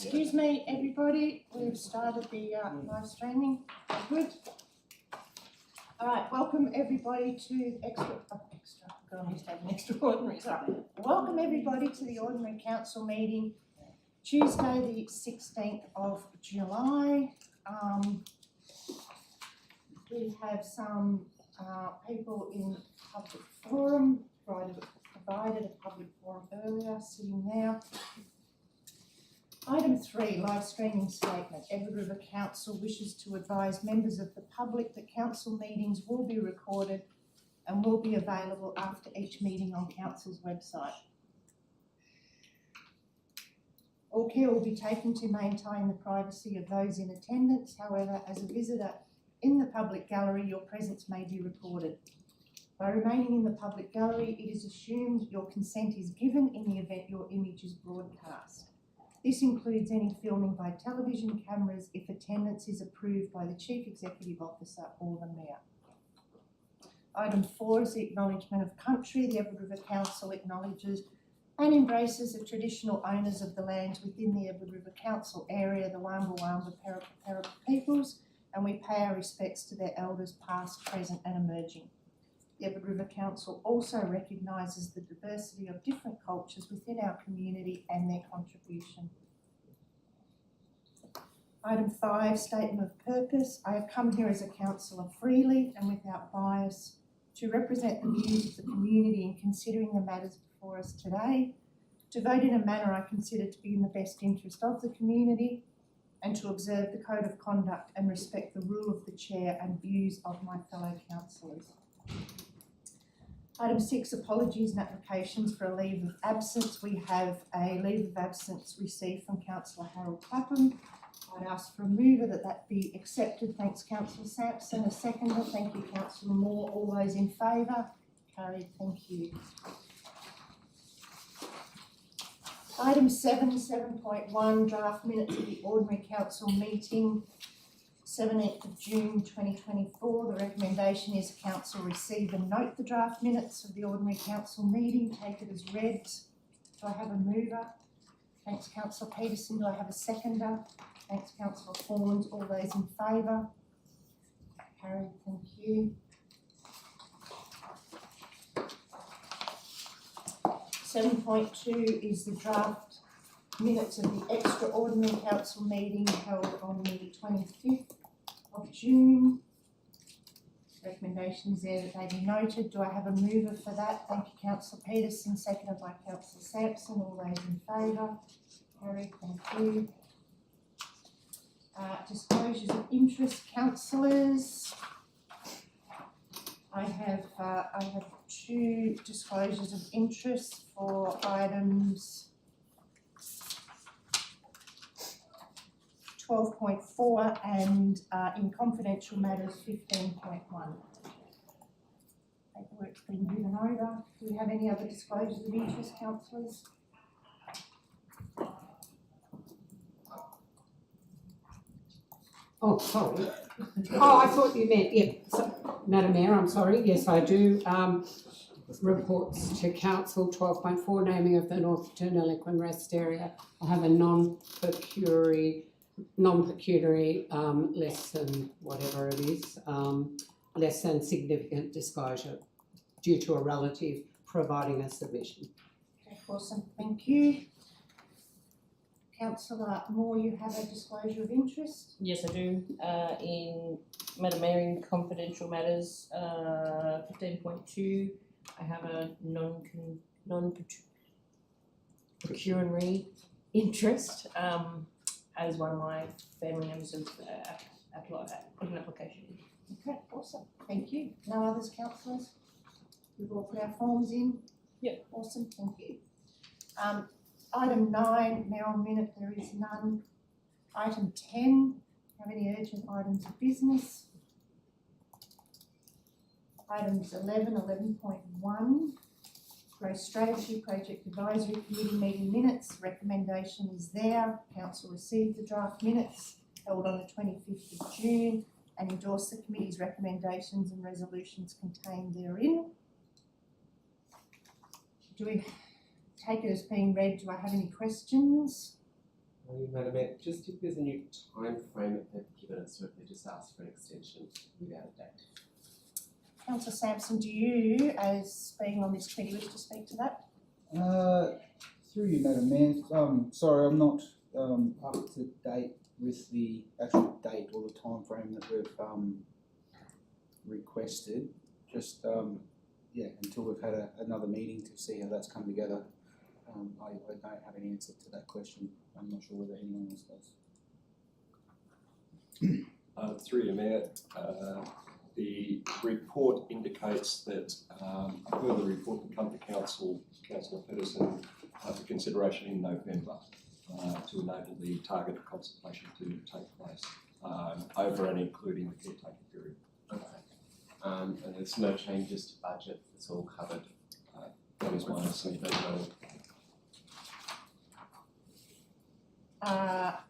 Excuse me, everybody, we've started the live streaming. Good. All right, welcome everybody to extraordinary. Sorry. Welcome everybody to the Ordinary Council meeting, Tuesday the 16th of July. We have some people in public forum, provided a public forum earlier, sitting now. Item 3, live streaming statement. Edward River Council wishes to advise members of the public that council meetings will be recorded and will be available after each meeting on council's website. All care will be taken to maintain the privacy of those in attendance. However, as a visitor in the public gallery, your presence may be recorded. By remaining in the public gallery, it is assumed your consent is given in the event your image is broadcast. This includes any filming by television cameras if attendance is approved by the Chief Executive Officer or the Mayor. Item 4 is the acknowledgement of country. The Edward River Council acknowledges and embraces the traditional owners of the lands within the Edward River Council area, the Wamba Wamba Parappa peoples, and we pay our respects to their elders past, present and emerging. The Edward River Council also recognises the diversity of different cultures within our community and their contribution. Item 5, statement of purpose. I have come here as a councillor freely and without bias to represent the views of the community in considering the matters before us today, to vote in a manner I consider to be in the best interest of the community, and to observe the code of conduct and respect the rule of the chair and views of my fellow councillors. Item 6, apologies and applications for a leave of absence. We have a leave of absence received from Councillor Harold Clapham. I'd ask for a mover that be accepted. Thanks, Councillor Sampson. A seconder. Thank you, Councillor Moore. All those in favour? Carried. Thank you. Item 7, 7.1, draft minutes of the Ordinary Council meeting, 17th of June 2024. The recommendation is Council receive and note the draft minutes of the Ordinary Council meeting, take it as read. Do I have a mover? Thanks, Councillor Peterson. Do I have a seconder? Thanks, Councillor Fawns. All those in favour? Carried. Thank you. 7.2 is the draft minutes of the extraordinary council meeting held on the 25th of June. Recommendation is there that they be noted. Do I have a mover for that? Thank you, Councillor Peterson, seconded by Councillor Sampson. All those in favour? Carried. Thank you. Disclosures of interest, councillors. I have 2 disclosures of interest for items 12.4 and in confidential matters 15.1. Paperwork's been given over. Do we have any other disclosures of interest, councillors? Oh, sorry. Oh, I thought you meant, yeah. So, Madam Mayor, I'm sorry. Yes, I do. Reports to Council 12.4, naming of the Northerton Eloquent Rest Area. I have a non-pecuniary, less than whatever it is, less than significant disclosure due to a relative providing a submission. Okay, awesome. Thank you. Councillor Moore, you have a disclosure of interest? Yes, I do. In Madam Mayor, in confidential matters, 15.2, I have a non-pecuniary interest as one of my family members have put an application in. Okay, awesome. Thank you. No others, councillors? We've all put our forms in? Yep. Awesome, thank you. Item 9, mayoral minute, there is none. Item 10, have any urgent items of business? Items 11, 11.1, Growth Strategy Project Advisory Committee meeting minutes. Recommendation is there. Council received the draft minutes held on the 25th of June and endorsed the committee's recommendations and resolutions contained therein. Do we take it as being read? Do I have any questions? Madam Mayor, just if there's a new time frame that they've given us, or if they just asked for an extension without a date. Councillor Sampson, do you, as being on this committee, wish to speak to that? Through you, Madam Mayor, sorry, I'm not up to date with the actual date or the time frame that we've requested. Just until we've had another meeting to see how that's come together, I don't have any answer to that question. I'm not sure whether anyone else does. Through you, Mayor, the report indicates that a further report can come to Councillor Pedersen for consideration in November to enable the targeted consultation to take place over and including the caretaker period. Okay. And there's no changes to budget, it's all covered. That is my understanding.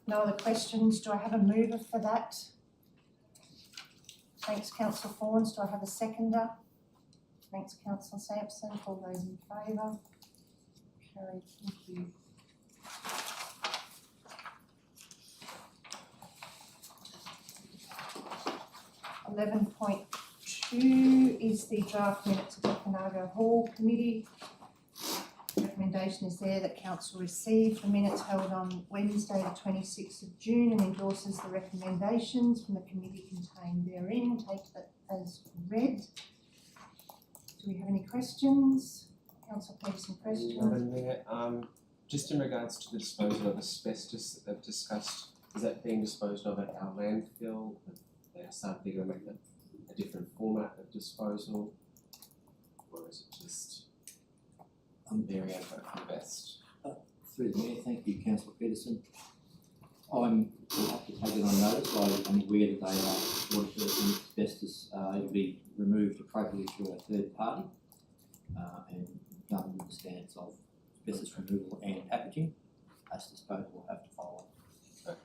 No other questions. Do I have a mover for that? Thanks, Councillor Fawns. Do I have a seconder? Thanks, Councillor Sampson. All those in favour? Carried. Thank you. Eleven point two is the draft minutes of the Conago Hall Committee. Recommendation is there that council receive the minutes held on Wednesday the 26th of June and endorses the recommendations from the committee contained therein. Take that as read. Do we have any questions? Councillor Peterson, question? Madam Mayor, just in regards to the disposal of asbestos that they've discussed, is that being disposed of at our landfill? They are starting to make a different format of disposal? Or is it just very best? Through the Mayor, thank you, Councillor Peterson. I'm happy to take it on notice. I'm aware that they are audited and asbestos it'll be removed appropriately through a third party and done with the standards of asbestos removal and packaging. As disposal will have to follow. Okay.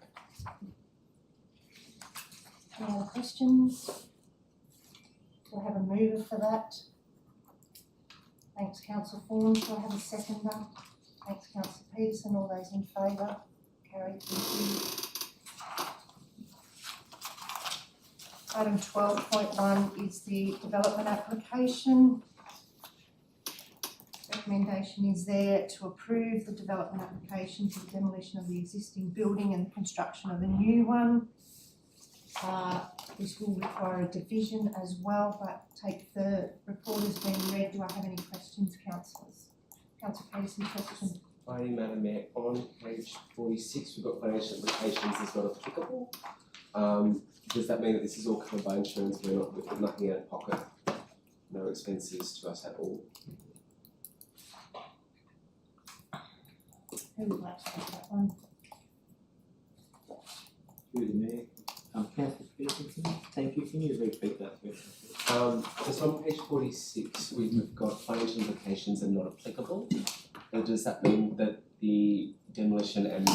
Any other questions? Do I have a mover for that? Thanks, Councillor Fawns. Do I have a seconder? Thanks, Councillor Peterson. All those in favour? Carried. Thank you. Item 12.1 is the development application. Recommendation is there to approve the development application for the demolition of the existing building and the construction of a new one. This will require a division as well, but take the report as being read. Do I have any questions, councillors? Councillor Peterson, question. Righty, Madam Mayor, on page 46, we've got financial implications is not applicable. Does that mean that this is all covered by insurance? We're not nothing out of pocket, no expenses to us at all? Who would like to take that one? Through the Mayor, Councillor Peterson, thank you. Can you repeat that question, please? Just on page 46, we've got financial implications are not applicable. Does that mean that the demolition and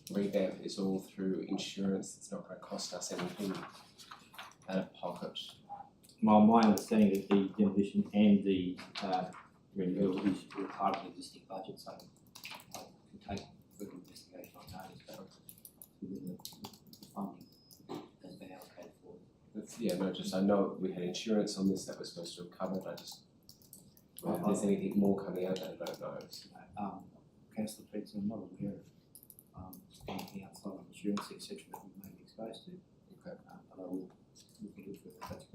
revamp is all through insurance? It's not going to cost us anything out of pocket? My understanding is the demolition and the renewal is all part of the existing budget, so I can take further investigation on notice, but within the funding has been allocated for. I know we had insurance on this that was supposed to have covered. I just, if there's anything more coming out, I don't know. Councillor Peterson, I'm not aware of anything outside of insurance, etc. that we may be exposed to. Okay. But I will look into it further. That's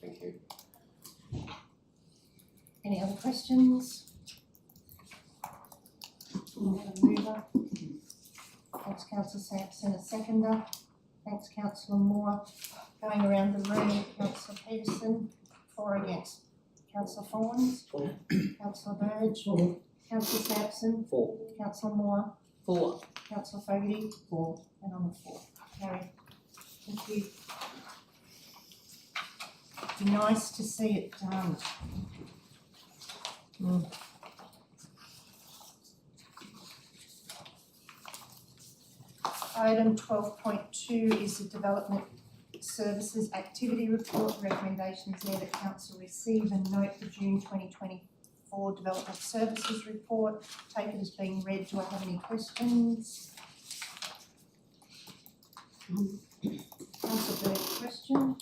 Thank you. Thank you. Any other questions? We have a mover. Thanks, Councillor Sampson, a seconder. Thanks, Councillor Moore. Going around the room, Councillor Peterson, for or against? Councillor Fawns? For. Councillor Burge? For. Councillor Sampson? For. Councillor Moore? For. Councillor Fogarty? For. And I'm a for. Carried. Thank you. Be nice to see it done. Item 12.2 is the Development Services Activity Report. Recommendations there that council receive and note the June 2024 2024 Development Services Report. Take it as being read. Do I have any questions? Councillor Bird, question?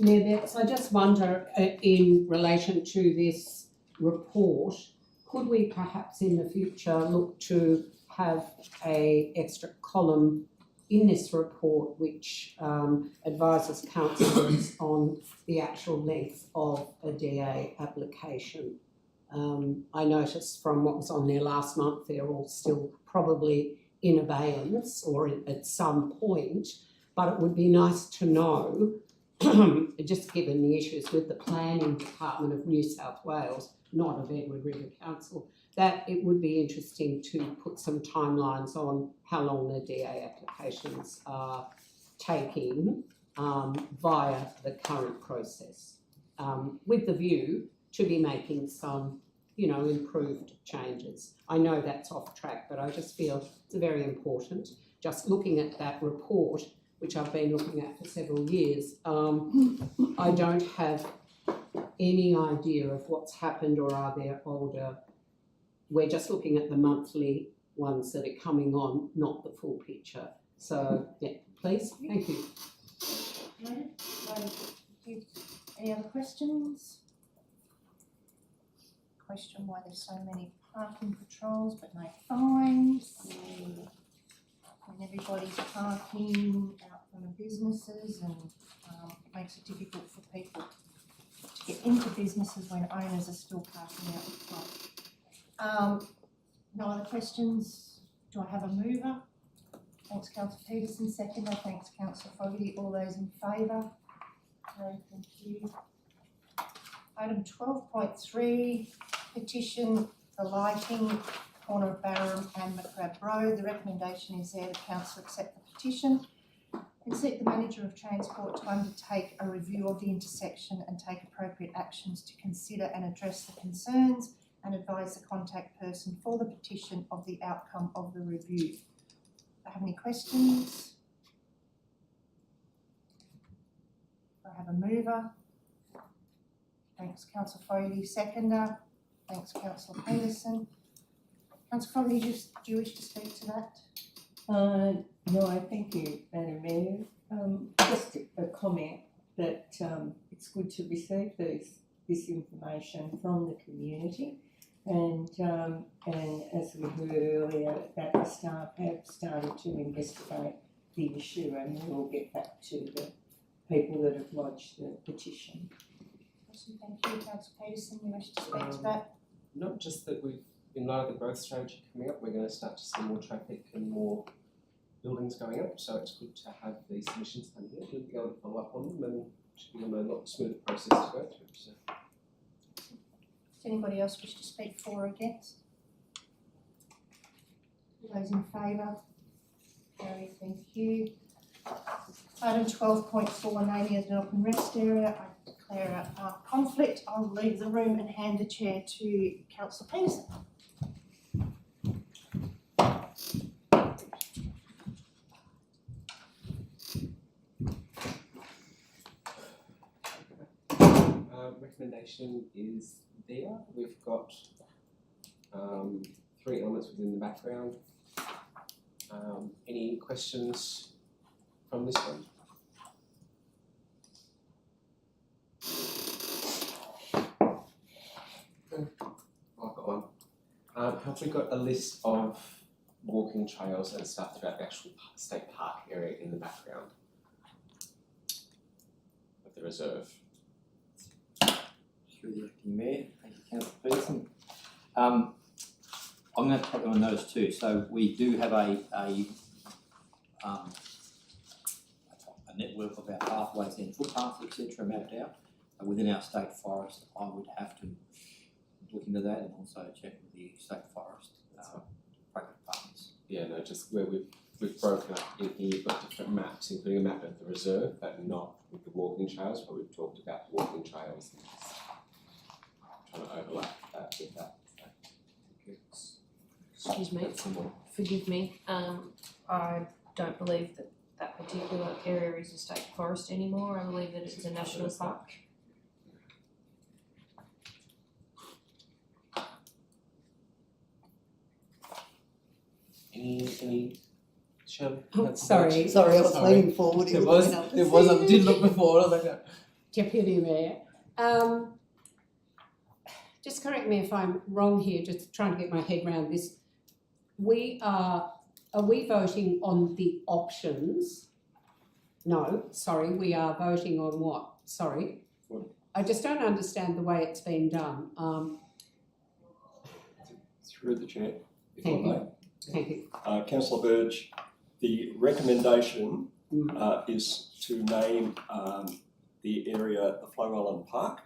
Mayor Betts, I just wonder, in relation to this report, could we perhaps in the future look to have a extra column in this report which advises councillors on the actual length of a DA application? I noticed from what was on there last month, they're all still probably in abeyance or at some point, but it would be nice to know, just given the issues with the planning department of New South Wales, not of Edward River Council, that it would be interesting to put some timelines on how long the DA applications are taking via the current process, with the view to be making some, improved changes. I know that's off track, but I just feel it's very important. Just looking at that report, which I've been looking at for several years, I don't have any idea of what's happened, or are there older. We're just looking at the monthly ones that are coming on, not the full picture. So, yeah, please, thank you. Noted. Thank you. Any other questions? Question why there's so many parking patrols but no fines. When everybody's parking out front of businesses, and it makes it difficult for people to get into businesses when owners are still parking out the front. No other questions? Do I have a mover? Thanks, Councillor Peterson. Seconder. Thanks, Councillor Fogarty. All those in favour? No, thank you. Item 12.3, petition the lighting, corner of Barham and McCrabb Road. The recommendation is there that council accept the petition and seek the manager of transport to undertake a review of the intersection and take appropriate actions to consider and address the concerns, and advise the contact person for the petition of the outcome of the review. Do I have any questions? Do I have a mover? Thanks, Councillor Fogarty. Seconder. Thanks, Councillor Peterson. Councillor Fogarty, do you wish to speak to that? No, I thank you, Madam Mayor. Just a comment that it's good to receive this information from the community, and as we heard earlier, that the staff have started to investigate the issue, and we'll get back to the people that have lodged the petition. Thank you, Councillor Peterson. You wish to speak to that? Not just that we've, in light of the growth strategy coming up, we're going to start to see more traffic and more buildings going up, so it's good to have these submissions done here. We'll be able to follow up on them, and it should give them a lot smoother process to go through. So. Does anybody else wish to speak for or against? Those in favour? Carried, thank you. Item 12.4, naming of the open rest area. I declare a conflict. I'll leave the room and hand the chair to Councillor Peterson. Recommendation is there. We've got 3 elements within the background. Any questions from this one? I've got one. Have we got a list of walking trails and stuff throughout the actual state park area in the background of the reserve? Through the acting mayor, thank you, Councillor Peterson. I'm going to take on notice too. So we do have a network of our pathways and footpaths, etc., mapped out within our state forest. I would have to look into that and also check with the state forest appropriate partners. Yeah, no, just where we've broken up in here, you've got different maps, including a map of the reserve, but not with the walking trails, but we've talked about walking trails. Trying to overlap that with that. Excuse me, forgive me, I don't believe that that particular area is a state forest anymore. I believe that it's a national park. Any, Shirley? Oh, sorry. Sorry, I was Sorry. leaning forward. There was, I did look before, I was like, Deputy Mayor, just correct me if I'm wrong here, just trying to get my head around this. Are we voting on the options? No, sorry, we are voting on what? Sorry. What? I just don't understand the way it's been done. Through the chair, if I Thank you. may. Thank you. Councillor Burge, the recommendation Mm. is to name the area the Flow Island Park.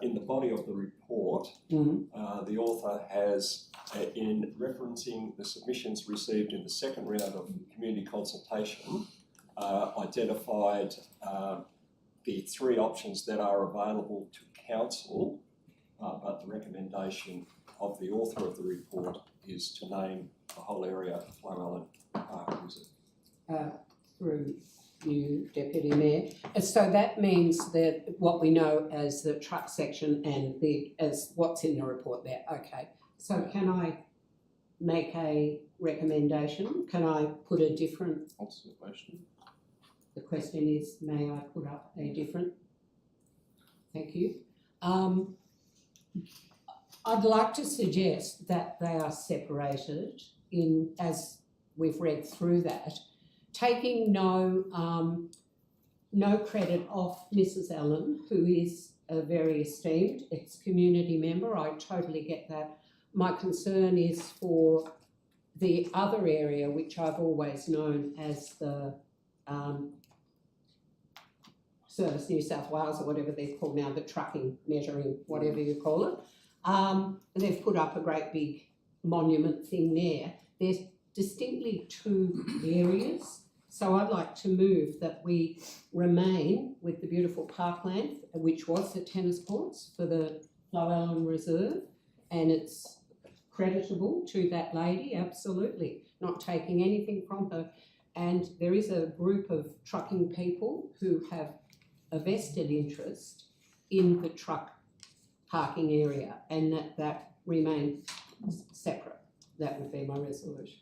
In the body of the report, the author has, in referencing the submissions received in the second round of community consultation, identified the three options that are available to council, but the recommendation of the author of the report is to name the whole area Flow Island Park Reserve. Through you, Deputy Mayor. And so that means that what we know as the truck section and as what's in the report there. Okay. So can I make a recommendation? Can I put a different? answer the question. The question is, may I put up a different? Thank you. I'd like to suggest that they are separated in, as we've read through that, taking no credit off Mrs. Allen, who is a very esteemed ex-community member. I totally get that. My concern is for the other area, which I've always known as the Service New South Wales, or whatever they're called now, the trucking, measuring, whatever you call it. They've put up a great big monument thing there. There's distinctly two areas. So I'd like to move that we remain with the beautiful parkland, which was the tennis courts for the Flow Island Reserve, and it's creditable to that lady, absolutely, not taking anything from her. And there is a group of trucking people who have a vested interest in the truck parking area, and that remain separate. That would be my resolution.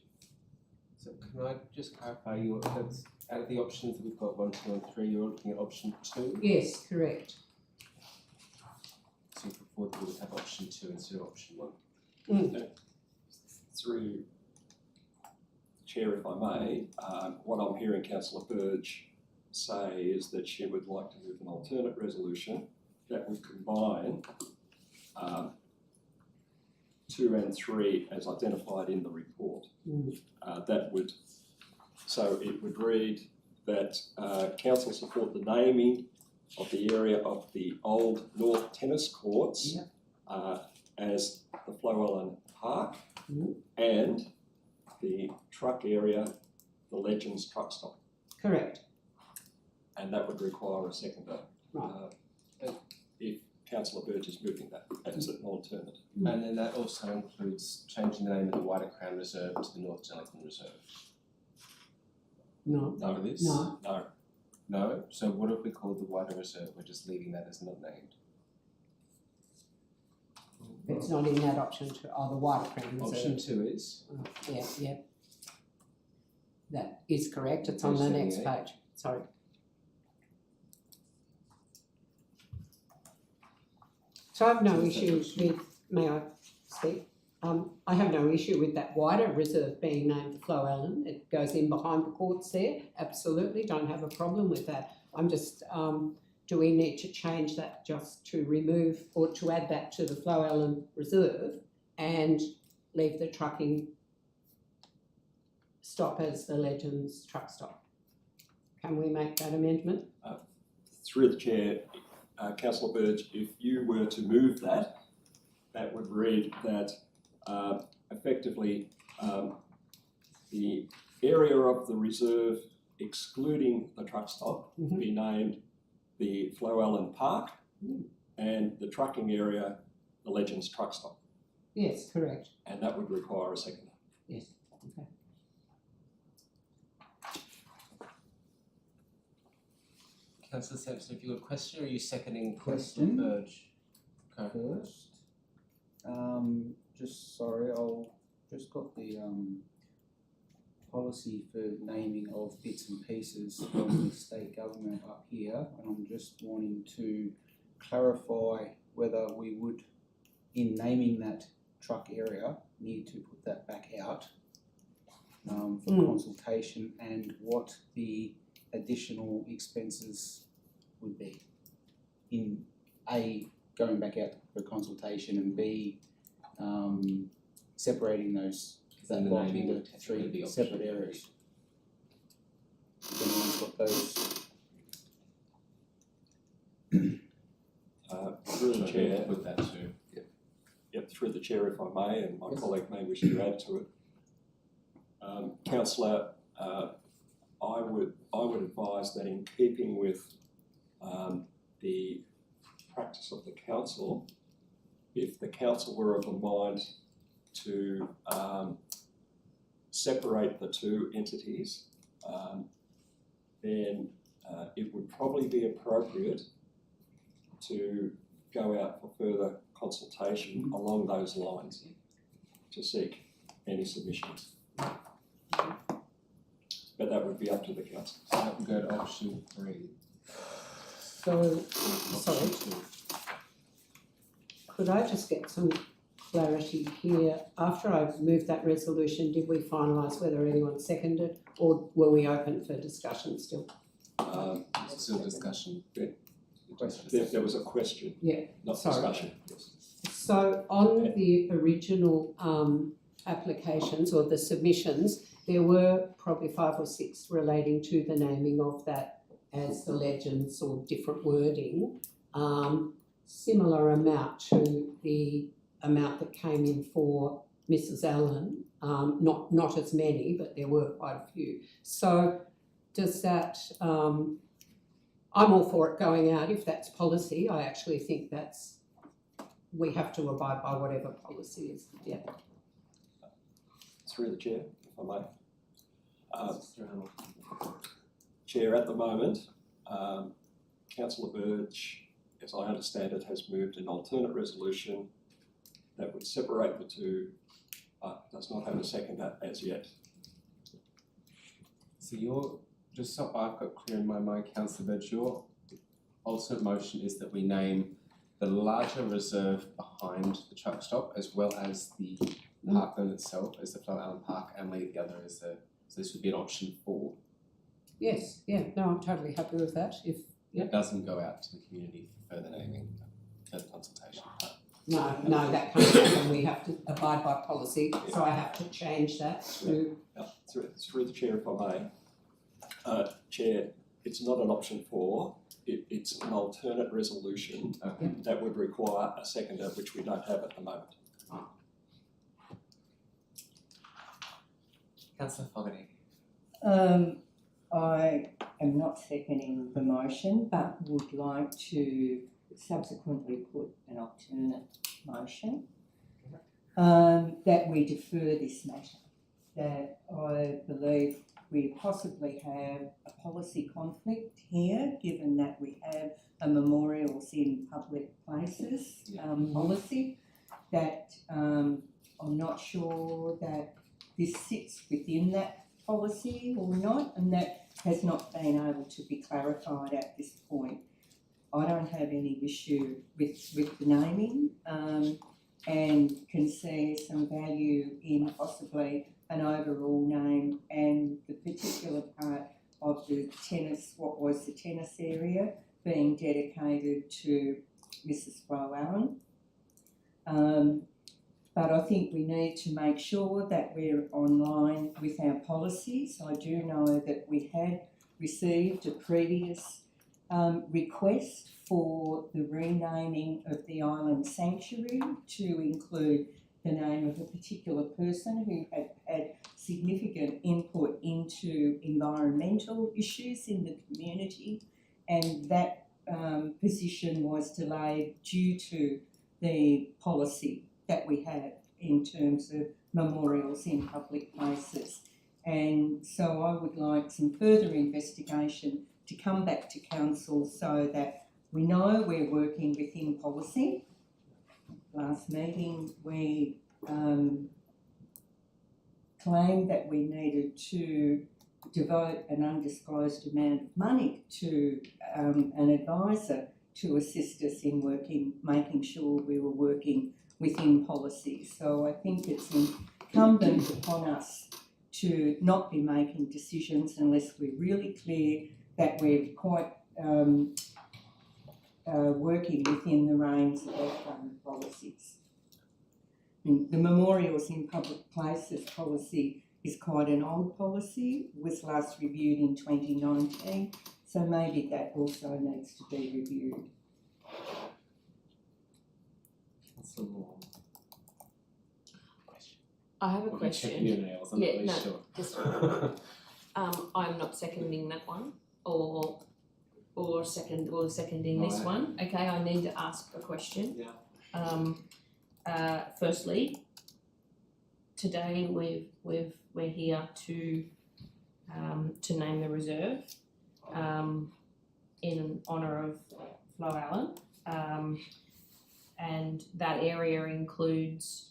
So can I just clarify, that's out of the options that we've got 1, 2 and 3, you're looking at option 2? Yes, correct. So you put forward that we would have option 2 instead of option 1. Through Chair, if I may, what I'm hearing Councillor Burge say is that she would like to move an alternate resolution that would combine 2 and 3 as identified in the report. It would read that council support the naming of the area of the old North Tennis Courts as the Flow Island Park and the truck area, the Legends Truck Stop. Correct. And that would require a seconder. Right. If Councillor Burge is moving that as an alternative. And then that also includes changing the name of the Wider Crown Reserve to the North Jellicoe Reserve. No. None of this? No. No. No? So what if we called the Wider Reserve? We're just leaving that as not named. It's not in that option to, the Wider Crown Reserve. Option 2 is? Yeah. That is correct. It's on the next 278. page. Sorry. So I have no issue with, may I speak? I have no issue with that wider reserve being named the Flow Island. It goes in behind the courts there, absolutely, don't have a problem with that. I'm just, do we need to change that just to remove or to add that to the Flow Island Reserve and leave the trucking stop as the Legends Truck Stop? Can we make that amendment? Through the Chair, Councillor Burge, if you were to move that, that would read that effectively the area of the reserve excluding the truck stop be named the Flow Island Park and the trucking area the Legends Truck Stop. Yes, correct. And that would require a seconder. Yes, okay. Councillor Sampson, have you got a question or are you seconding Question. Burge? Okay. First, just sorry, I'll just got the policy for naming of bits and pieces from the state government up here, and I'm just wanting to clarify whether we would, in naming that truck area, need to put that back out for consultation, and what the additional expenses would be in A, going back out for consultation, and B, separating those, Then the that block naming into would technically three be separate optional. areas. If anyone's got those, Through the So chair, put that to. yep, through the chair, if I may, and my colleague may wish to add to it. Councillor, I would advise that in keeping with the practice of the council, if the council were of a mind to separate the two entities, then it would probably be appropriate to go out for further consultation along those lines to seek any submissions. But that would be up to the council. So that would go to option 3. So, sorry, Option 2. could I just get some clarity here? After I've moved that resolution, did we finalise whether anyone seconded, or were we open for discussion still? It's still discussion. There was a question, Yeah, not sorry. discussion. Yes. So on the original applications or the submissions, there were probably 5 or 6 relating to the naming of that as the legends or different wording, similar amount to the amount that came in for Mrs. Allen, not as many, but there were quite a few. So does that, I'm all for it going out if that's policy. I actually think we have to abide by whatever policy is, yeah. Through the chair, if I may. Chair, at the moment, Councillor Burge, as I understand it, has moved an alternate resolution that would separate the two, but does not have a seconder as yet. So just so I've got clear in my mind, Councillor Birch, your alternate motion is that we name the larger reserve behind the truck stop as well as the parkland itself as the Flo Allen Park, and leave the other as so this would be an option 4. Yes, yeah, no, I'm totally happy with that. If It doesn't go out to the community for further naming, further consultation. no, that can't happen. We have to abide by policy, so I have to change that to Through the chair, if I may. Chair, it's not an option 4, it's an alternate resolution Okay. that would require a seconder, which we don't have at the moment. Councillor Fogarty. I am not seconding the motion, but would like to subsequently put an alternate motion that we defer this matter. That I believe we possibly have a policy conflict here, given that we have a memorials in public places policy. That I'm not sure that this sits within that policy or not, and that has not been able to be clarified at this point. I don't have any issue with the naming, and can see some value in possibly an overall name and the particular part of the tennis, what was the tennis area, being dedicated to Mrs. Flo Allen. But I think we need to make sure that we're online with our policies. I do know that we had received a previous request for the renaming of the island sanctuary to include the name of a particular person who had had significant input into environmental issues in the community, and that position was delayed due to the policy that we have in terms of memorials in public places. And so I would like some further investigation to come back to council so that we know we're working within policy. Last meeting we claimed that we needed to devote an undisclosed amount of money to an advisor to assist us in making sure we were working within policy. So I think it's incumbent upon us to not be making decisions unless we're really clear that we're quite working within the reins of our current policies. The memorials in public places policy is quite an old policy, was last reviewed in 2019, so maybe that also needs to be reviewed. That's the law. I have a I'll be checking question. your nails, I'm Yeah, not really no, sure. just, I'm not seconding that one, or seconding this Right. one. Okay, I need to ask a question. Yeah. Firstly, today we're here to name the reserve, in honour of Flo Allen, and that area includes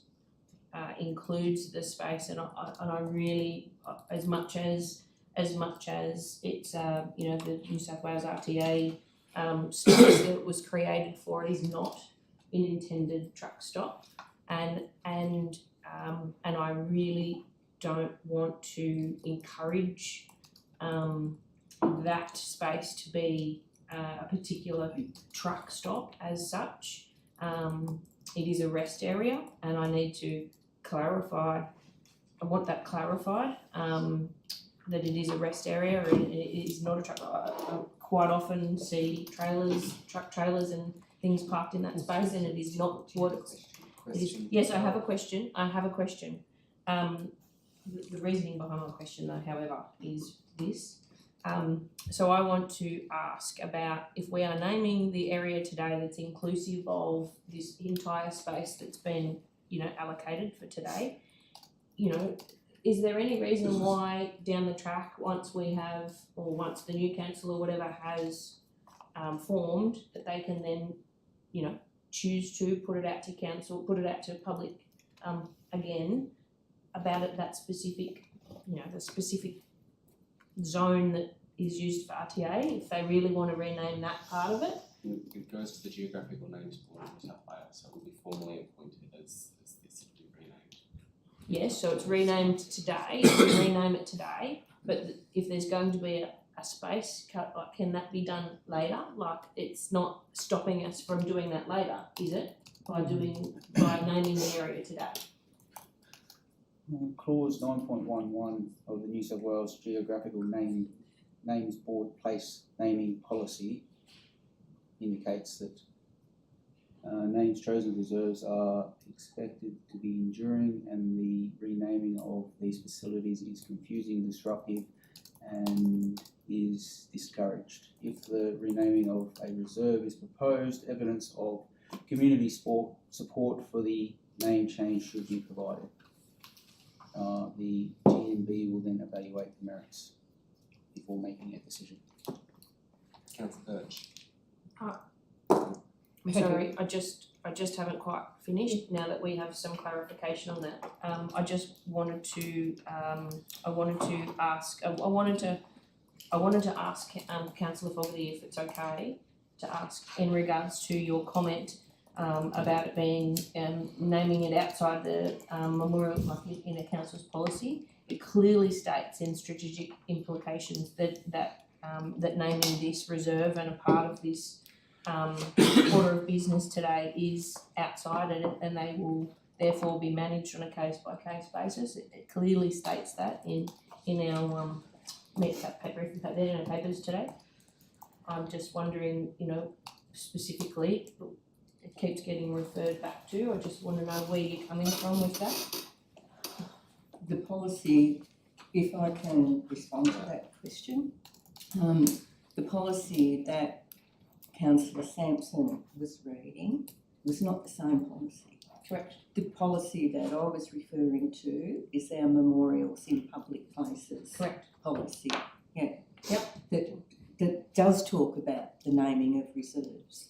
the space, and I really, as much as it's the New South Wales RTA space that was created for it is not an intended truck stop, and I really don't want to encourage that space to be a particular truck stop as such. It is a rest area, and I need to clarify. I want that clarified, that it is a rest area and it is not a truck. I quite often see truck trailers and things parked in that space, and it is not what it is. Yes, I have a question. The reasoning behind my question though, however, is this. So I want to ask about if we are naming the area today that's inclusive of this entire space that's been, allocated for today, is there any reason why down the track, once the new council or whatever has formed, that they can then, choose to put it out to council, put it out to public again about it, that specific, the specific zone that is used for RTA, if they really want to rename that part of it? It goes to the Geographical Names Board of New South Wales, so it will be formally appointed as this to be renamed. Yes, so it's renamed today, we rename it today, but if there's going to be a space cut, like, can that be done later? Like, it's not stopping us from doing that later, is it? By naming the area today? Clause 9.11 of the New South Wales Geographical Names Board place naming policy indicates that names chosen reserves are expected to be enduring, and the renaming of these facilities is confusing, disruptive, and is discouraged. If the renaming of a reserve is proposed, evidence of community support for the name change should be provided. The GNB will then evaluate the merits before making a decision. Councillor Birch. I'm sorry, I just haven't quite finished now that we have some clarification on that. I just wanted to ask Councillor Fogarty if it's okay to ask in regards to your comment about it being naming it outside the memorial, like in a council's policy. It clearly states in strategic implications that naming this reserve and a part of this order of business today is outside, and they will therefore be managed on a case by case basis. It clearly states that in our briefing papers today. I'm just wondering, specifically, it keeps getting referred back to. I just want to know where you're coming from with that. The policy, if I can respond to that question, the policy that Councillor Sampson was reading was not the same policy. Correct. The policy that I was referring to is our memorials in public places. Correct. Policy, yeah. Yep. That does talk about the naming of reserves.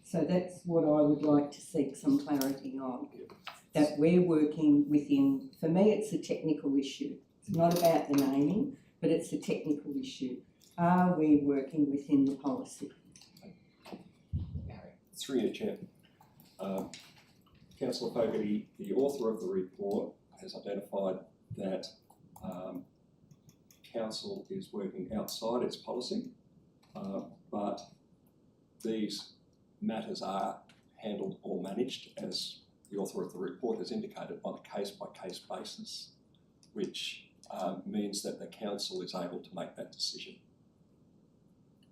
So that's what I would like to seek some clarity on. that we're working within. For me, it's a technical issue. It's not about the naming, but it's a technical issue. Are we working within the policy? Through your chair. Councillor Fogarty, the author of the report, has identified that council is working outside its policy, but these matters are handled or managed, as the author of the report has indicated, on a case-by-case basis, which means that the council is able to make that decision.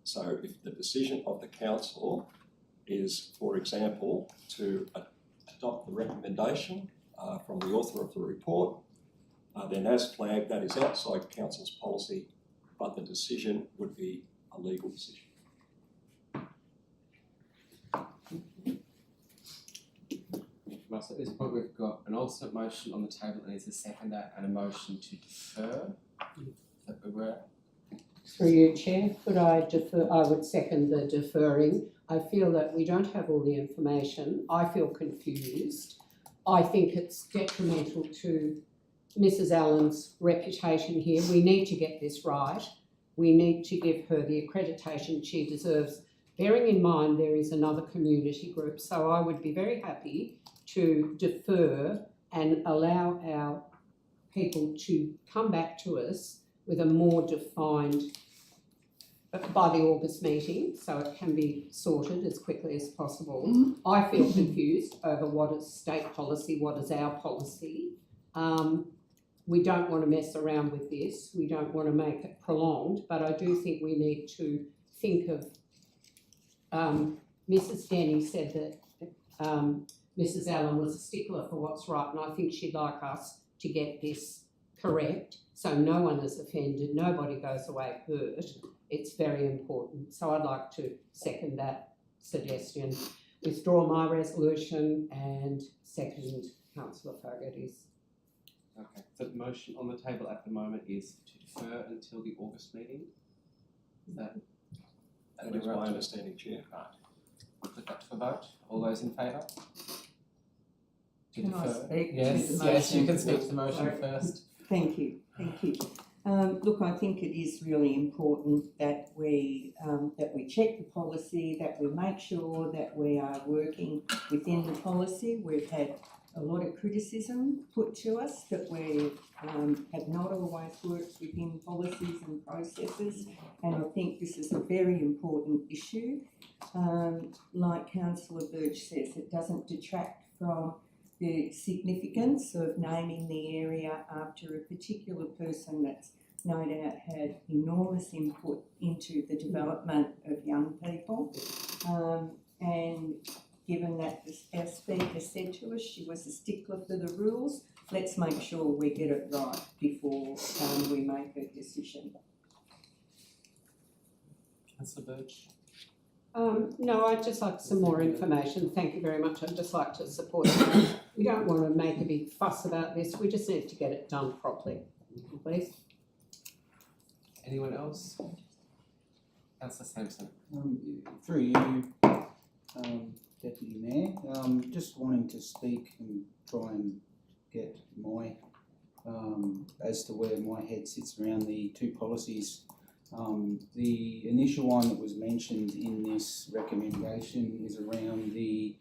So if the decision of the council is, for example, to adopt the recommendation from the author of the report, then as flagged, that is outside council's policy, but the decision would be a legal decision. At this point, we've got an alternate motion on the table, and there's a seconder and a motion to defer. That we were. Through you, Chair, could I defer? I would second the deferring. I feel that we don't have all the information. I feel confused. I think it's detrimental to Mrs. Allen's reputation here. We need to get this right. We need to give her the accreditation she deserves, bearing in mind there is another community group. So I would be very happy to defer and allow our people to come back to us with a more defined, by the August meeting, so it can be sorted as quickly as possible. I feel confused over what is state policy, what is our policy. We don't want to mess around with this. We don't want to make it prolonged, but I do think we need to think of, Mrs. Denny said that Mrs. Allen was a stickler for what's right, and I think she'd like us to get this correct so no one is offended, nobody goes away hurt. It's very important. So I'd like to second that suggestion. Withdraw my resolution and second Councillor Fogarty's. Okay, so the motion on the table at the moment is to defer until the August meeting. Is that That is my understanding, Chair. Right. We'll put that to a vote. All those in favour? To Can I defer? speak to Yes, the yes, you motion? can speak to the motion Sorry. first. Thank you, thank you. Look, I think it is really important that we check the policy, that we make sure that we are working within the policy. We've had a lot of criticism put to us that we have not always worked within policies and processes, and I think this is a very important issue. Like Councillor Birch says, it doesn't detract from the significance of naming the area after a particular person that's no doubt had enormous input into the development of young people. And given that our speaker said to us she was a stickler for the rules, let's make sure we get it right before we make a decision. Councillor Birch? No, I'd just like some more information. Thank you very much. I'd just like to support you. We don't want to make a big fuss about this. We just need to get it done properly, please. Anyone else? Councillor Sampson? Through you, Deputy Mayor, just wanting to speak and try and get my, as to where my head sits around the two policies. The initial one that was mentioned in this recommendation is around the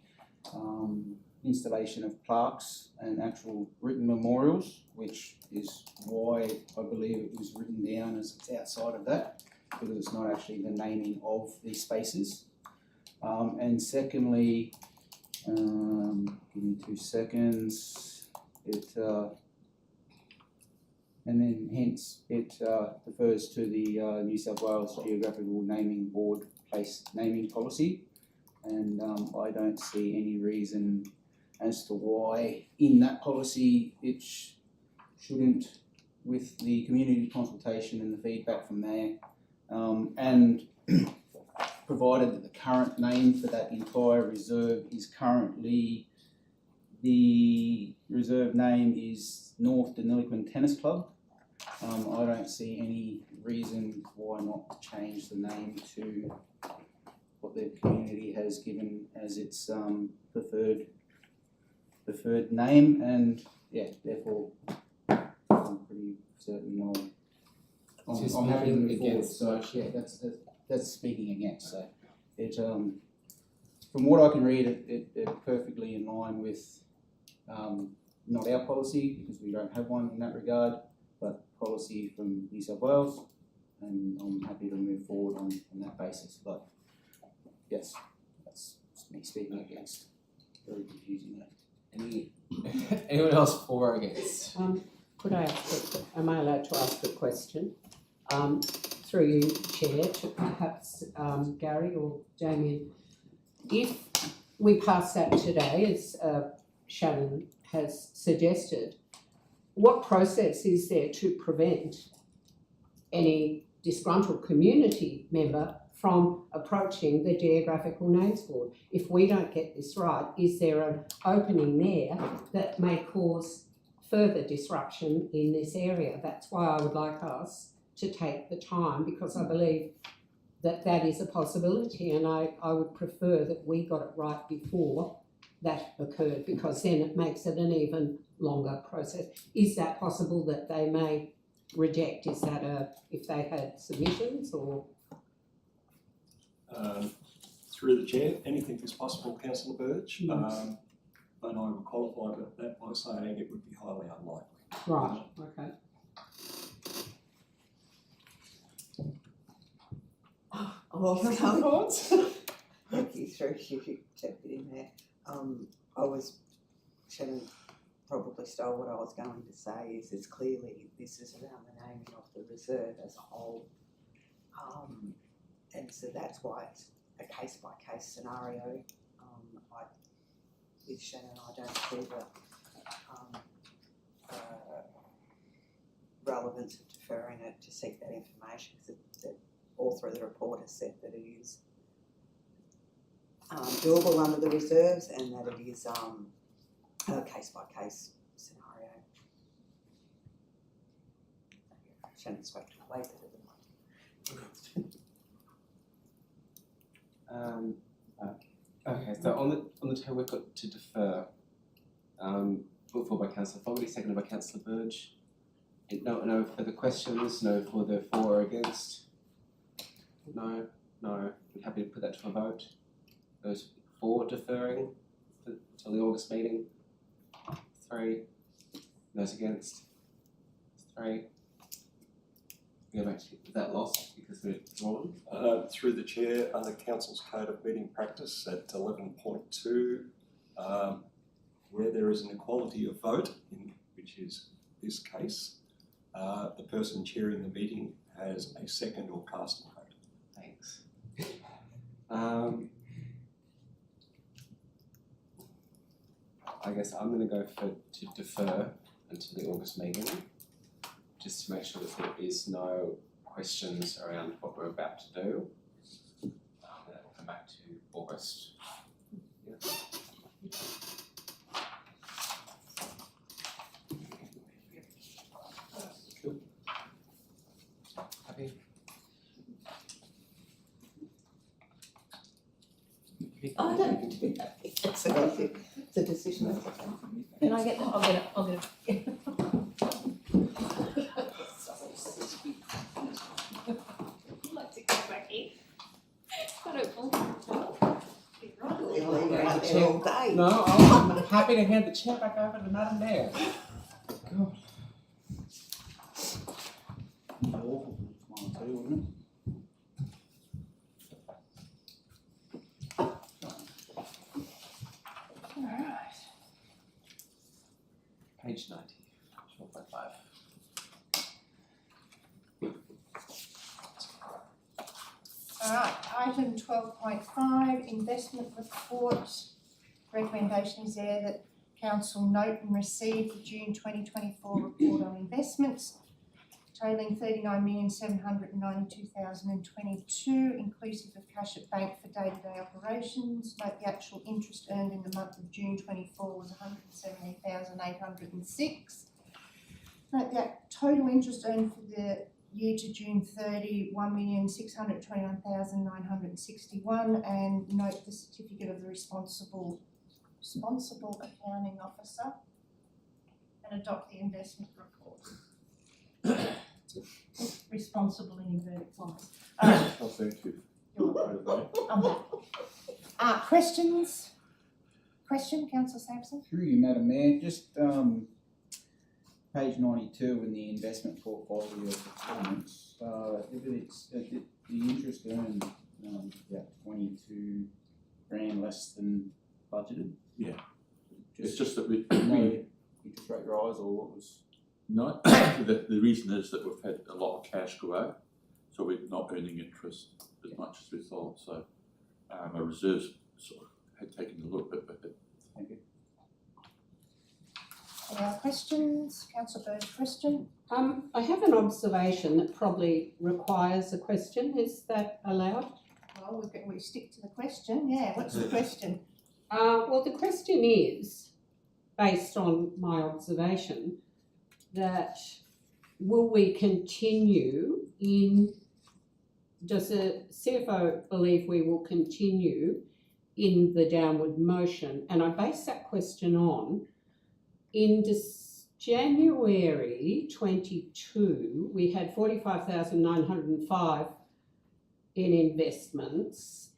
installation of plaques and actual written memorials, which is why I believe it was written down as it's outside of that, because it's not actually the naming of these spaces. And secondly, give me 2 seconds, and then hence it refers to the New South Wales Geographical Naming Board place naming policy, and I don't see any reason as to why in that policy it shouldn't, with the community consultation and the feedback from there, and provided that the current name for that entire reserve is currently, the reserve name is North Deniliquin Tennis Club. I don't see any reason why not change the name to what the community has given as its preferred preferred name, and yeah, therefore I'm pretty certain So you're I'm happy to speaking move forward. against the So motion? yeah, that's speaking against. So it from what I can read, it perfectly in line with not our policy, because we don't have one in that regard, but policy from New South Wales, and I'm happy to move forward on that basis. But yes, that's me speaking against. Very confusing that. Anyone else for or against? Could I am I allowed to ask a question? Through you, Chair, to perhaps Gary or Damien. If we pass that today, as Shannon has suggested, what process is there to prevent any disgruntled community member from approaching the Geographical Names Board? If we don't get this right, is there an opening there that may cause further disruption in this area? That's why I would like us to take the time, because I believe that that is a possibility, and I would prefer that we got it right before that occurred, because then it makes it an even longer process. Is that possible that they may reject? Is that if they had submissions or? Through the chair, anything is possible, Councillor Burge. But I would qualify that by saying it would be highly unlikely. Right, okay. Well, thank you, through you, Deputy Mayor. Shannon probably stole what I was going to say, is it's clearly, this is around the naming of the reserve as a whole. And so that's why it's a case-by-case scenario. With Shannon, I don't see the relevance of deferring it to seek that information, because the author of the report has said that it is doable under the reserves, and that it is a case-by-case scenario. Shannon spoke to me later. Okay, so on the table we've got to defer. Put forward by Councillor Fogarty, seconded by Councillor Burge. No further questions, no further for or against? No. We're happy to put that to a vote. Those for deferring until the August meeting? 3. Those against? 3. We have actually, is that lost because we're drawn? Through the chair, under Council's Code of Meeting Practice at 11.2, where there is an equality of vote, which is this case, the person chairing the meeting has a second or casting vote. Thanks. I guess I'm going to go to defer until the August meeting, just to make sure that there is no questions around what we're about to do. Then we'll come back to August. Yeah. Cool. Happy? I don't do that. It's a decision. Can I get that? I'll get it. Let's go back in. I don't believe You'll leave it out there all day. No, I'm happy to hand the chair back over to Madam Mayor. God. Awful one too, wouldn't it? Page 90, 12.5. Alright, item 12.5, investment report. Recommendation is there that council note and receive the June 2024 report on investments totaling 39,792,022, inclusive of cash at bank for day-to-day operations. Note the actual interest earned in the month of June 24 was 117,806. Note the total interest earned for the year to June 30, 1,629,961, and note the certificate of the responsible responsible accounting officer and adopt the investment report. Responsible in inverted commas. Oh, thank you. You're welcome. I'm back. Questions? Question, councillor Sampson? Through you, Madam Mayor, just page 92 in the investment portfolio performance, the interest earned about 22 grand less than budgeted. Yeah. It's just that we No interest rate rise, or what was? no, the reason is that we've had a lot of cash go out, so we're not earning interest as much as we thought, so our reserves sort of had taken a little bit of a hit. Thank you. Any other questions? Councillor Bird, question? I have an observation that probably requires a question. Is that allowed? Well, we stick to the question, yeah. What's the question? Well, the question is, based on my observation, that will we continue does the CFO believe we will continue in the downward motion? And I base that question on, in January 22, we had 45,905 in investments.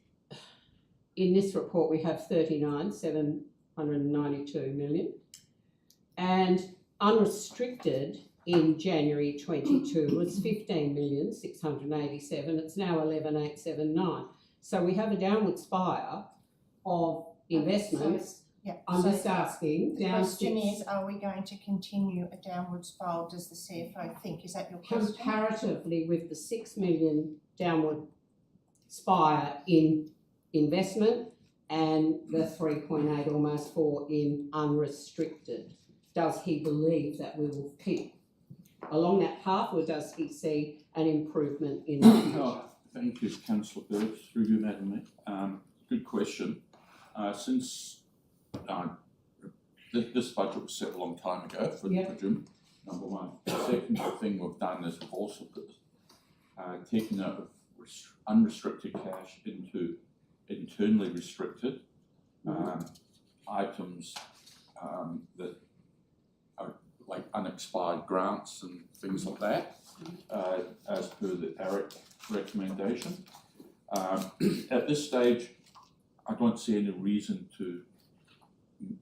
In this report, we have 39,792 million. And unrestricted in January 22 was 15,687. It's now 11,879. So we have a downward spiral of investments. Yeah. I'm so just asking. the question is, are we going to continue a downward spiral? Does the CFO think? Is that your question? Comparatively with the 6 million downward spiral in investment and the 3.8, almost 4 in unrestricted, does he believe that we will keep along that path, or does he see an improvement in the future? Oh, thank you, Councillor Bird, through you, Madam Mayor. Good question. Since this budget was set a long time ago for June, number one. The second thing we've done is we've also taken out of unrestricted cash into internally restricted items that are like unexpired grants and things like that, as per the ARIC recommendation. At this stage, I don't see any reason to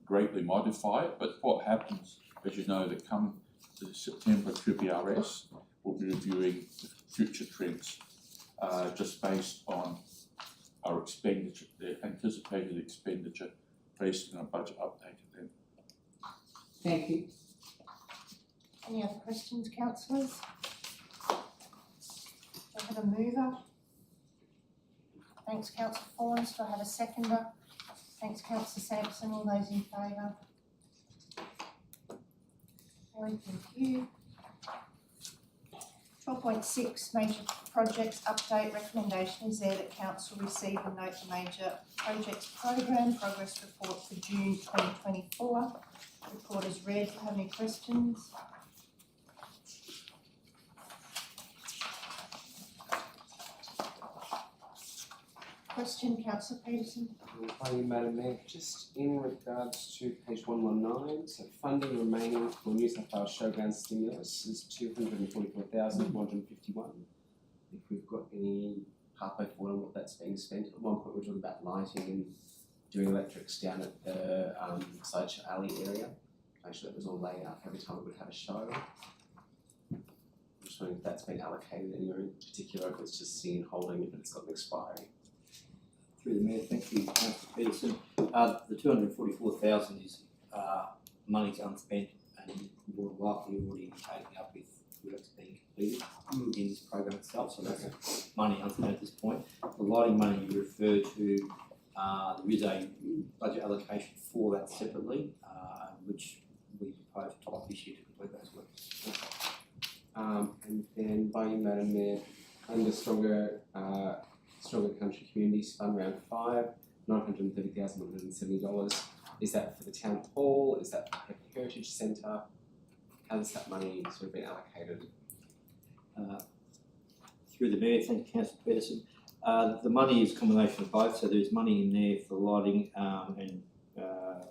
greatly modify it, but what happens, as you know, that come to the September QBRS, we'll be reviewing the future trends just based on our expenditure, the anticipated expenditure based on our budget update then. Thank you. Any other questions, councillors? Do I have a mover? Thanks, councillor Fawns. Do I have a seconder? Thanks, councillor Sampson. All those in favour? Very thank you. 12.6 major projects update recommendation is there that council receive and note the major projects program progress report for June 2024. Report is read. Do you have any questions? Question, councillor Peterson. Thank you, Madam Mayor. Just in regards to page 119, so funding remaining for New South Wales Showground stimulus is 244,151. If we've got any pathway forward on what that's being spent. At one point we were talking about lighting and doing electrics down at the Sideshow Alley area. Make sure that was all laid out every time we would have a show. I'm just wondering if that's been allocated anywhere in particular, if it's just sitting and holding it, but it's got an expiry. Through the Mayor, thank you, Councillor Peterson. The 244,000 is money's unspent and will likely already be taken up with works being completed in this program itself, so that's money unspent at this point. The lighting money you refer to, there is a budget allocation for that separately, which we propose to top this year to complete those works. And then by you, Madam Mayor, under Stronger Country Communities Fund Round 5, $930,170. Is that for the town hall? Is that for the Heritage Centre? How has that money sort of been allocated? Through the Mayor, thank you, Councillor Peterson. The money is a combination of both, so there's money in there for lighting and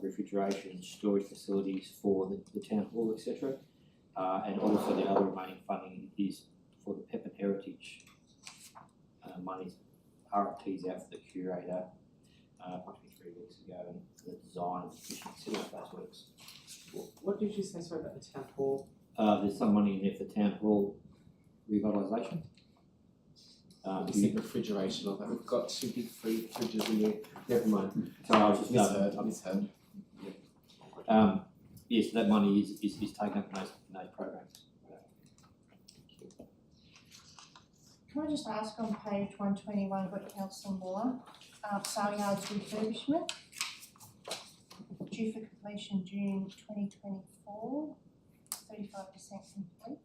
refrigeration and storage facilities for the town hall, etc. And also the other remaining funding is for the Pepin Heritage monies. RFTs out for the curator approximately 3 weeks ago, and the design and efficiency of those works. What did you say, sorry, about the town hall? There's some money in there for town hall revitalisation. You said refrigeration of that. We've got 2 big fridges in there. Never mind. So I was just I misheard. yes, that money is taken up in those programs. Can I just ask on page 121, I've got Councillor Moore, sale yards refurbishment, due for completion June 2024, 35% complete.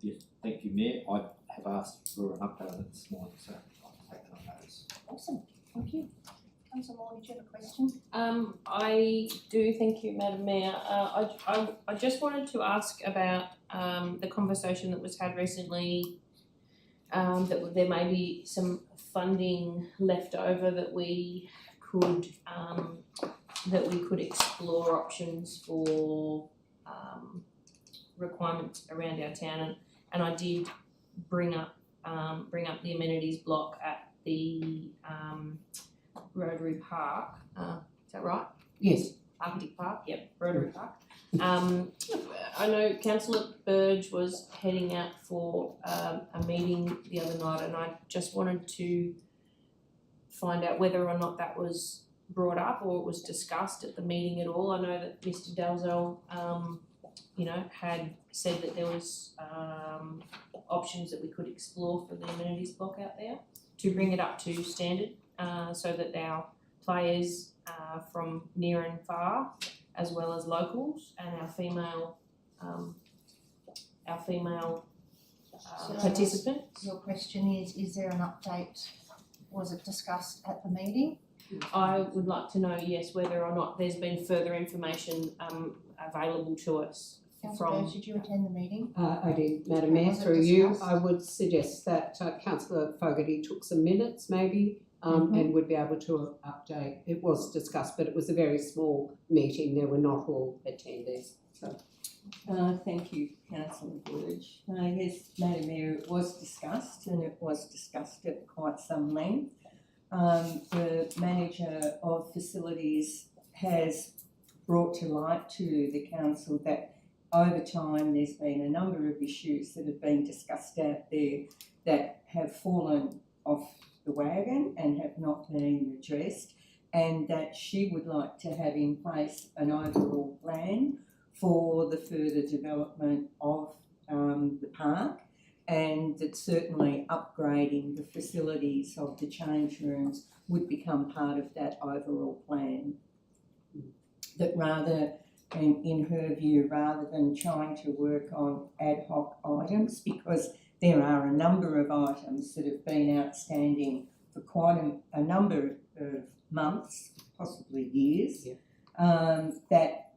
Yes, thank you, Mayor. I have asked for an update on it this morning, so I'll take that on notice. Awesome, thank you. Councillor Moore, did you have a question? I do, thank you, Madam Mayor. I just wanted to ask about the conversation that was had recently, that there may be some funding left over that we could explore options for requirements around our town, and I did bring up the amenities block at the Rotary Park. Is that right? Yes. Arctic Park, yep, Rotary Park. I know Councillor Burge was heading out for a meeting the other night, and I just wanted to find out whether or not that was brought up or it was discussed at the meeting at all. I know that Mr. Dalzell, had said that there was options that we could explore for the amenities block out there to bring it up to standard, so that our players from near and far, as well as locals, and our female participants. Your question is there an update? Was it discussed at the meeting? I would like to know, yes, whether or not there's been further information available to us Councillor from. Burge, did you attend the meeting? I did, Madam Mayor, Was it through you. discussed? I would suggest that Councillor Fogarty took some minutes maybe, and would be able to update. It was discussed, but it was a very small meeting. There were not all attendees. So, Thank you, Councillor Burge. Yes, Madam Mayor, it was discussed, and it was discussed at quite some length. The manager of facilities has brought to light to the council that over time there's been a number of issues that have been discussed out there that have fallen off the wagon and have not been addressed, and that she would like to have in place an overall plan for the further development of the park, and that certainly upgrading the facilities of the change rooms would become part of that overall plan. That rather, in her view, rather than trying to work on ad hoc items, because there are a number of items that have been outstanding for quite a number of months, possibly years, that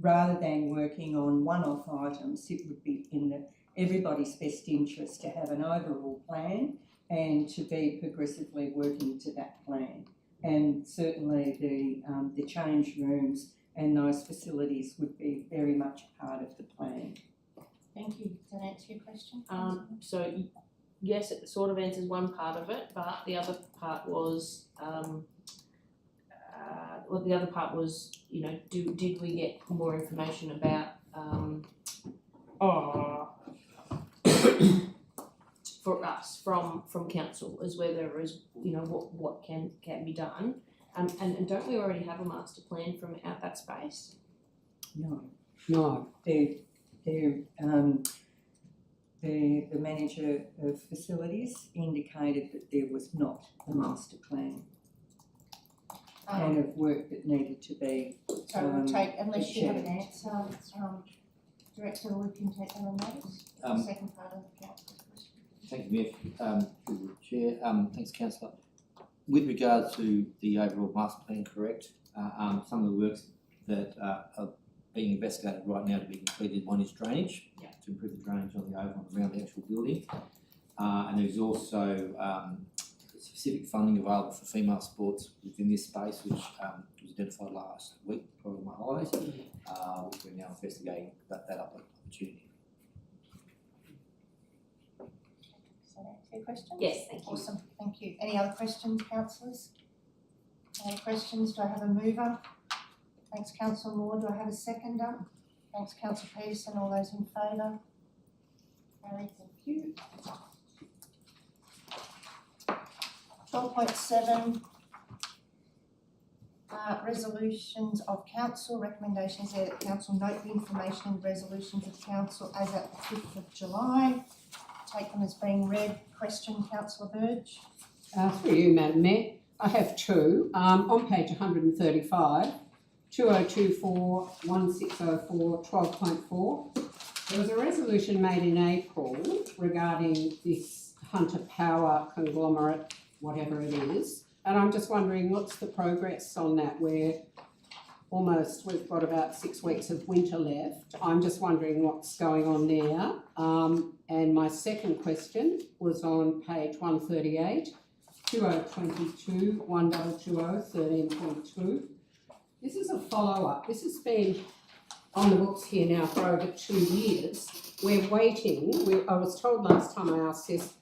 rather than working on one-off items, it would be in everybody's best interest to have an overall plan and to be progressively working to that plan. And certainly the change rooms and those facilities would be very much part of the plan. Thank you. Does that answer your question? So yes, it sort of answers one part of it, but the other part was, did we get more information about, for us from council, as whether as what can be done, and don't we already have a master plan from out that space? No. The manager of facilities indicated that there was not a master plan and of work that needed to be. So we'll take, unless you have an checked. answer, Director, we can take that on notice. The second part of the council's question. Thank you, Mayor. Through the Chair. Thanks, Councillor. With regard to the overall master plan, correct, some of the works that are being investigated right now to be completed, one is drainage, to improve the drainage on the over and around the actual building. And there's also specific funding available for female sports within this space, which was identified last week prior to my holidays, which we're now investigating that opportunity. Does that answer your question? Yes, thank you. Awesome, thank you. Any other questions, councillors? Any questions? Do I have a mover? Thanks, councillor Moore. Do I have a seconder? Thanks, councillor Peterson. All those in favour? Carried, thank you. 12.7, resolutions of council. Recommendations there that council note the information in resolutions of council as at the 5th of July. Take them as being read. Question, councillor Burge. Through you, Madam Mayor, I have two. On page 135, 2024 1604 12.4, there was a resolution made in April regarding this Hunter Power conglomerate, whatever it is, and I'm just wondering what's the progress on that? We've got about 6 weeks of winter left. I'm just wondering what's going on there. And my second question was on page 138, 2022 1220 13.2. This is a follow-up. This has been on the books here now for over 2 years. We're waiting, I was told last time I asked this,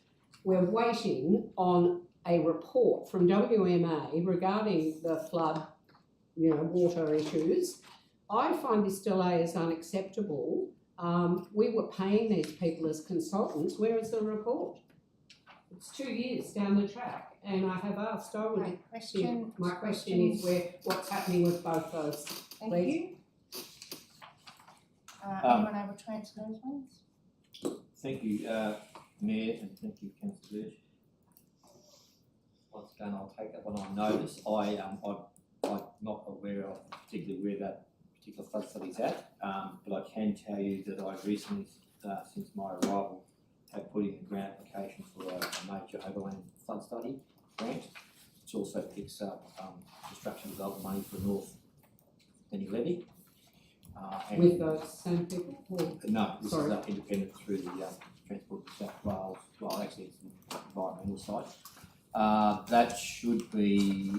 we're waiting on a report from WMA regarding the flood, water issues. I find this delay is unacceptable. We were paying these people as consultants. Where is the report? It's 2 years down the track, and I have asked, Great question. my question is what's happening with both those? Thank Please. you. Anyone able to answer those ones? Thank you, Mayor, and thank you, Councillor Burge. Once again, I'll take that one on notice. I'm not aware of particularly where that particular flood study is at, but I can tell you that I recently, since my arrival, have put in a grant application for a major overland flood study grant, which also picks up construction development money for North Denny Levy. And With those same people? no, this Sorry. is independent through the Transport for South Wales, well actually it's an environmental side. That should be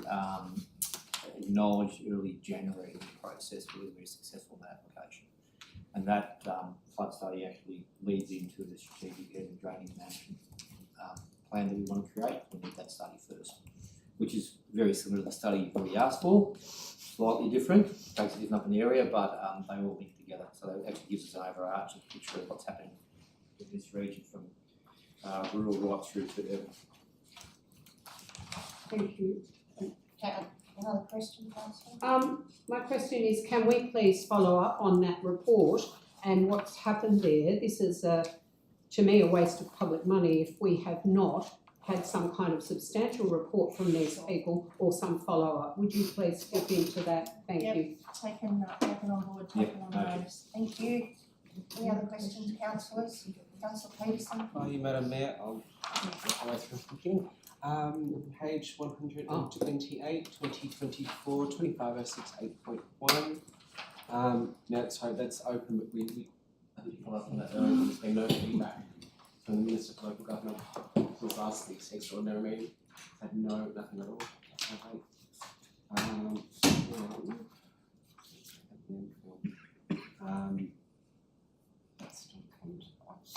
acknowledged early January in the process whether we're successful in that application. And that flood study actually leads into the strategic area drainage management plan that we want to create. We need that study first, which is very similar to the study you've already asked for, slightly different, takes a different up in the area, but they all link together. So it actually gives us an overarching picture of what's happening in this region from rural right through to urban. Thank you. Another question, councillor? My question is, can we please follow up on that report and what's happened there? This is, to me, a waste of public money if we have not had some kind of substantial report from these people or some follow-up. Would you please step into that? Thank Yep. you. Taken on board, taken on notice. Thank you. Any other questions, councillors? Councillor Peterson? Hi, Madam Mayor, I'll work my way through thinking. Page 128, 2024, 2506 8.1. Now, sorry, that's open, but I think you followed up on that earlier, there's been no feedback from the Minister for Local Government since last week's extraordinary meeting. Had nothing at all. That's still come to us.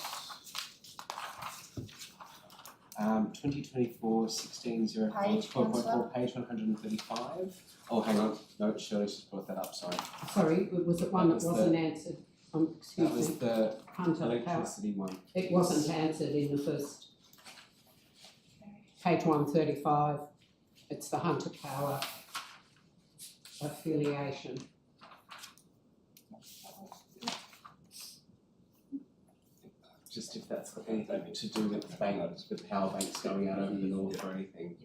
2024 1604 Page, 12.4, page 135. Oh, hang on, no, Shirley's just brought that up, sorry. Sorry, was it one that That was wasn't answered? That Excuse was me. the Hunter Power. electricity one. It wasn't answered in the first. Page 135. It's the Hunter Power affiliation. Just if that's got anything to do with banks, with power banks going out over the north or anything.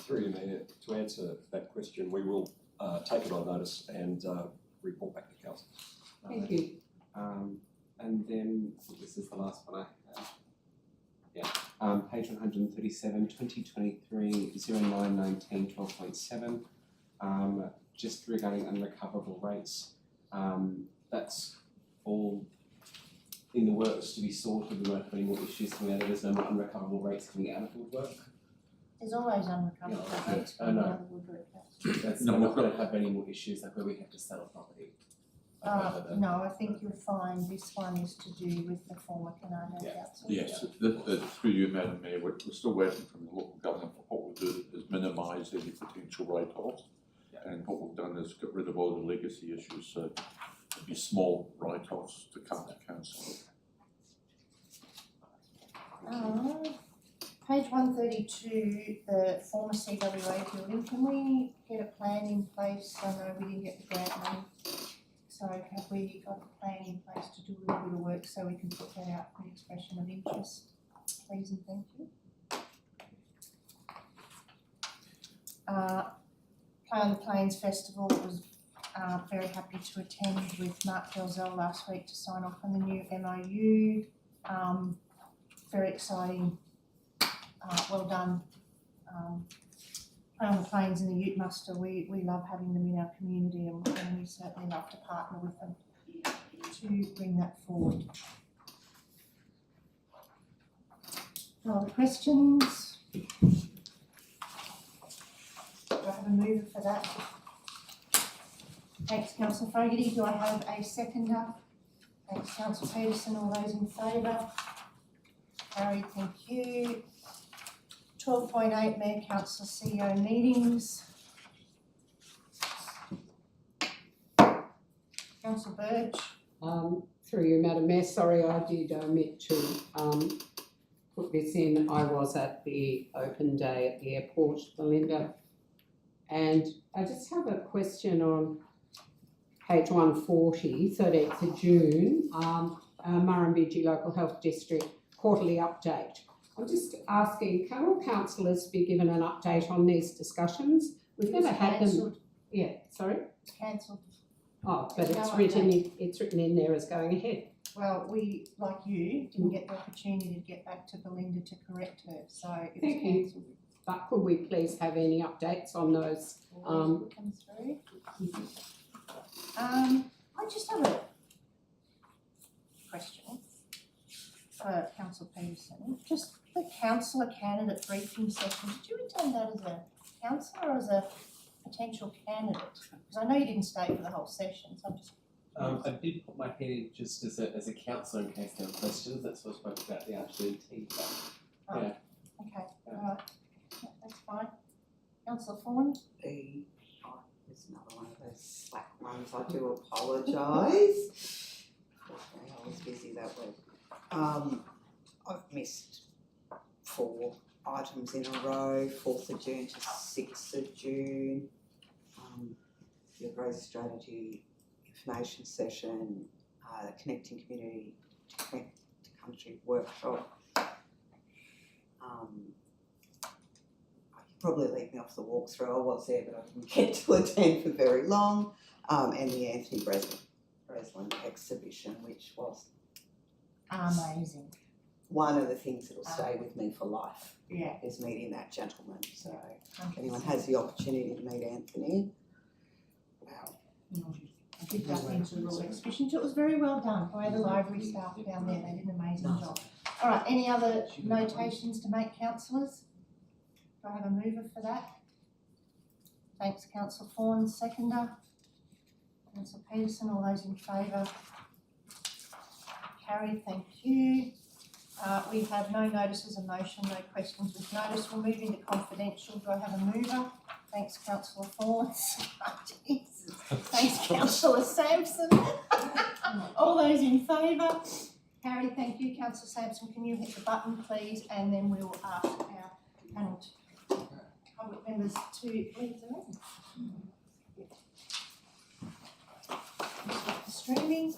Through you, Mayor, to answer that question, we will take it on notice and report back to council. Thank you. And then, I think this is the last one I have. Yeah, page 137, 2023 0919 12.7. Just regarding unrecoverable rates, that's all in the works to be sorted, we won't have any more issues coming out of this, no more unrecoverable rates coming out of woodwork. There's always unrecoverable Yeah, rates I coming know. out of woodwork. Council. That's, No, we're not we've gonna have any more issues like where we have to sell a property. No, I think you'll find this one is to do with the former Canardo Yeah. Council. Yes, through you, Madam Mayor, we're still waiting from the local government, but what we'll do is minimise any potential write-offs. Yeah. And what we've done is get rid of all the legacy issues, so there'll be small write-offs to come to council. Page 132, the former CWA building, can we get a plan in place? I know we didn't get the grant money, so have we got a plan in place to do a little bit of work so we can put that out for expression of interest, please and thank you. Play on the Plains Festival was very happy to attend with Mark Delzell last week to sign off on the new MOU. Very exciting, well done. Play on the Plains and the Ute Muster, we love having them in our community and we certainly love to partner with them to bring that forward. No other questions? Do I have a mover for that? Thanks, Councillor Fogarty. Do I have a seconder? Thanks, Councillor Peterson. All those in favour? Carried, thank you. 12.8, Mayor Council CEO meetings. Councillor Burge. Through you, Madam Mayor, sorry I did omit to put this in. I was at the open day at the airport, Belinda. And I just have a question on page 140, 13th of June, Murrumbidgee Local Health District quarterly update. I'm just asking, can all councillors be given an update on these discussions? We've never had them. Cancelled. Yeah, sorry? Cancelled. Oh, but There's it's no written in there as going ahead. Well, we, like you, didn't get the opportunity to get back to Belinda to correct her, so it was Thank you. cancelled. But could we please have any updates on those? Will come through. I just have a question for Councillor Peterson. Just the councillor candidate briefing session, did you attend that as a councillor or as a potential candidate? Because I know you didn't stay for the whole session, so I'm just. I did put my head in just as a councillor in case there were questions, that's what I spoke about the afternoon tea, but Okay, alright, yeah, that's fine. Councillor Fawn? There's another one of those slack ones, I do apologise. Okay, I was busy that week. I've missed 4 items in a row, 4th of June to 6th of June. The Growth Strategy information session, the Connecting Community to Connect to Country workshop. Probably leave me off the walkthrough, I was there but I didn't get to attend for very long, and the Anthony Breslin exhibition, which was Amazing. one of the things that'll stay with me for life, Yeah. is meeting that gentleman, so if 100%. anyone has the opportunity to meet Anthony, wow. I did that into the Royal Exhibition, it was very well done by the library staff down there, they did an amazing job. Alright, any other notations to make, councillors? Do I have a mover for that? Thanks, Councillor Fawn, seconder. Councillor Peterson, all those in favour? Carried, thank you. We have no notices of motion, no questions with notice. We'll move into confidential. Do I have a mover? Thanks, Councillor Fawn. Jesus. Thanks, Councillor Sampson. All those in favour? Carried, thank you. Councillor Sampson, can you hit the button, please? And then we'll ask our panel public members to leave the room. Stop the streaming.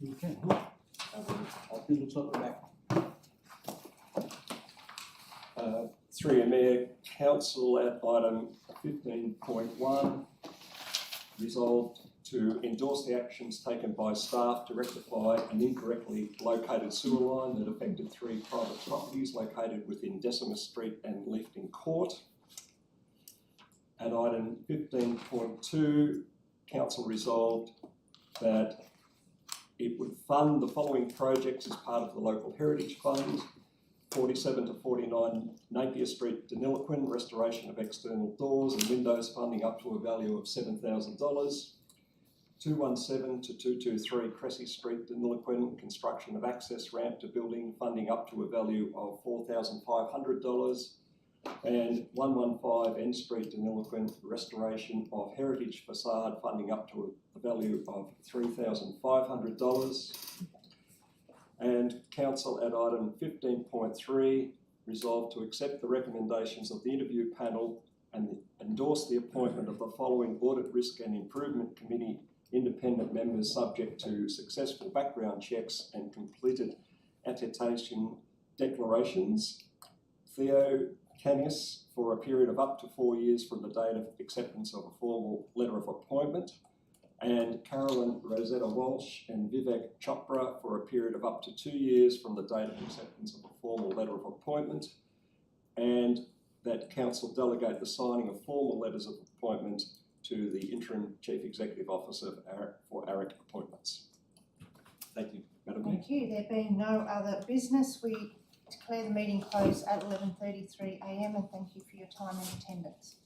You can. It looks like the back. Through your Mayor, Council at item 15.1, resolved to endorse the actions taken by staff to rectify an incorrectly located sewer line that affected 3 private properties located within Decimus Street and Lifting Court. At item 15.2, Council resolved that it would fund the following projects as part of the Local Heritage Fund: 47 to 49 Napier Street, Deniliquin, restoration of external doors and windows, funding up to a value of $7,000. 217 to 223 Cressy Street, Deniliquin, construction of access ramp to building, funding up to a value of $4,500. And 115 N Street, Deniliquin, restoration of heritage facade, funding up to a value of $3,500. And Council at item 15.3 resolved to accept the recommendations of the interview panel and endorse the appointment of the following Audit, Risk and Improvement Committee independent members, subject to successful background checks and completed attestation declarations: Theo Canis for a period of up to 4 years from the date of acceptance of a formal letter of appointment, and Carolyn Rosetta Walsh and Vivek Chopra for a period of up to 2 years from the date of acceptance of a formal letter of appointment, and that Council delegate the signing of formal letters of appointment to the Interim Chief Executive Officer for ARIC appointments. Thank you, Madam Mayor. Thank you. There being no other business, we declare the meeting closed at 11:33 a.m. and thank you for your time and attendance.